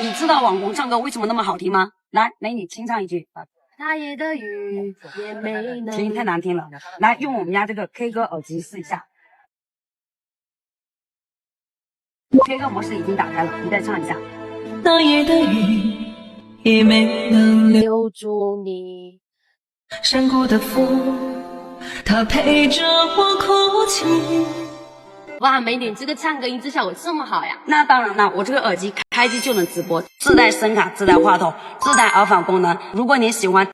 你知道网红唱歌为什么那么好听吗？来，美女清唱一句。大爷的雨也没能。声音太难听了。来，用我们家这个 K 歌耳机试一下。K 歌模式已经打开了，你再唱一下。那夜的雨也没能留住你。山谷的风，它陪着我哭泣。哇，美女，这个唱歌音质效果这么好呀？那当然了，我这个耳机开机就能直播，自带声卡，自带话筒，自带耳返功能。如果你喜欢